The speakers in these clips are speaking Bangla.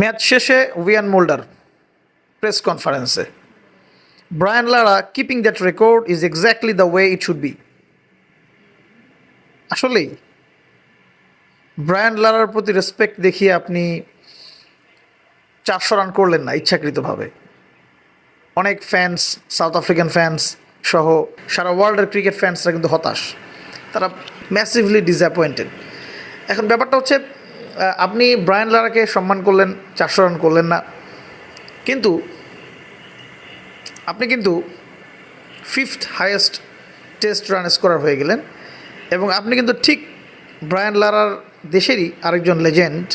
ম্যাচ শেষে উইয়ান মোল্ডার প্রেস কনফারেন্সে, Brian Lara keeping that record is exactly the way it should be. আসলেই ব্রায়ান লারার প্রতি রেসপেক্ট দেখিয়ে আপনি 400 রান করলেন না ইচ্ছাকৃতভাবে। অনেক ফ্যান্স, সাউথ আফ্রিকান ফ্যান্স সহ সারা ওয়ার্ল্ডের ক্রিকেট ফ্যান্সরা কিন্তু হতাশ, তারা ম্যাসিভলি ডিসঅ্যাপয়েন্টেড। এখন ব্যাপারটা হচ্ছে, আপনি ব্রায়ান লারাকে সম্মান করলেন, 400 রান করলেন না, কিন্তু আপনি কিন্তু 5th highest test run scorer হয়ে গেলেন। এবং আপনি কিন্তু ঠিক ব্রায়ান লারার দেশেরই আরেকজন লেজেন্ড,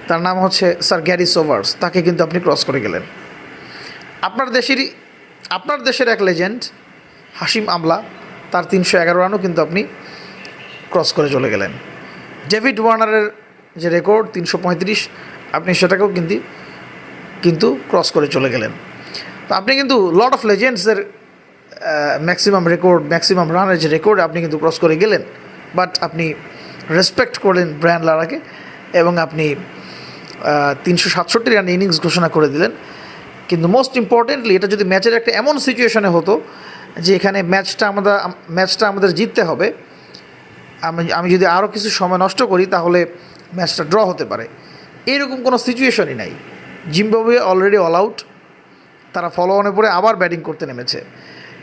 তার নাম হচ্ছে স্যার গ্যারি সোভার্স, তাকে কিন্তু আপনি ক্রস করে গেলেন। আপনার দেশের এক লেজেন্ড হাশিম আমলা, তার 311 রানও কিন্তু আপনি ক্রস করে চলে গেলেন। ডেভিড ওয়ার্নারের যে রেকর্ড 335, আপনি সেটাকেও কিন্তু ক্রস করে চলে গেলেন। তো আপনি কিন্তু লট অফ লেজেন্ডসের ম্যাক্সিমাম রেকর্ড, ম্যাক্সিমাম রানের যে রেকর্ড আপনি কিন্তু ক্রস করে গেলেন। বাট আপনি রেসপেক্ট করলেন ব্রায়ান লারাকে এবং আপনি 367 রান ইনিংস ঘোষণা করে দিলেন। কিন্তু মোস্ট ইম্পর্টেন্টলি, এটা যদি ম্যাচের একটা এমন সিচুয়েশনে হতো যে এখানে ম্যাচটা আমাদের জিততে হবে, আমি যদি আরও কিছু সময় নষ্ট করি তাহলে ম্যাচটা ড্র হতে পারে, এইরকম কোনো সিচুয়েশনই নাই। জিম্বাবুয়ে অলরেডি অল আউট, তারা ফলো অনে পরে আবার ব্যাটিং করতে নেমেছে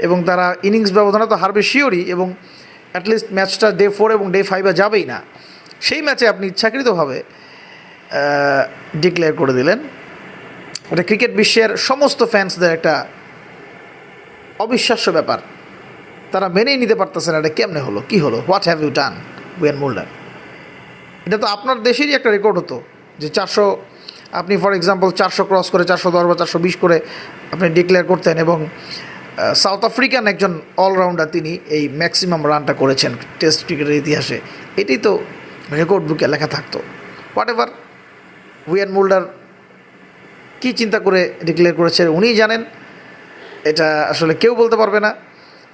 এবং তারা ইনিংস ব্যবধানে তো হারবে শিওরই, এবং অ্যাটলিস্ট ম্যাচটা ডে 4 এবং ডে 5 যাবেই না। সেই ম্যাচে আপনি ইচ্ছাকৃতভাবে ডিক্লেয়ার করে দিলেন। এটা ক্রিকেট বিশ্বের সমস্ত ফ্যান্সদের একটা অবিশ্বাস্য ব্যাপার, তারা মেনেই নিতে পারতেছে না এটা কেমনে হলো, কী হলো, what have you done Wiaan Mulder. এটা তো আপনার দেশেরই একটা রেকর্ড হতো যে 400, আপনি ফর এক্সাম্পল 400 ক্রস করে 410 বা 420 করে আপনি ডিক্লেয়ার করতেন, এবং সাউথ আফ্রিকান একজন অলরাউন্ডার তিনি এই ম্যাক্সিমাম রানটা করেছেন টেস্ট ক্রিকেটের ইতিহাসে, এটাই তো রেকর্ড বুকে লেখা থাকতো। হোয়াট এভার, উইয়ান মোল্ডার কী চিন্তা করে ডিক্লেয়ার করেছে উনিই জানেন, এটা আসলে কেউ বলতে পারবে না।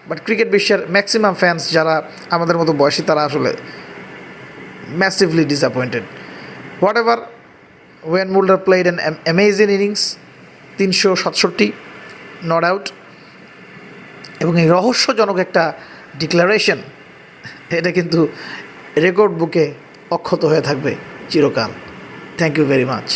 বাট ক্রিকেট বিশ্বের ম্যাক্সিমাম ফ্যান্স যারা আমাদের মতো বয়সী, তারা আসলে massively disappointed. Whatever, Wiaan Mulder played an amazing innings, 367 not out, এবং এই রহস্যজনক একটা ডিক্লারেশন, এটা কিন্তু রেকর্ড বুকে অক্ষত হয়ে থাকবে চিরকাল। Thank you very much.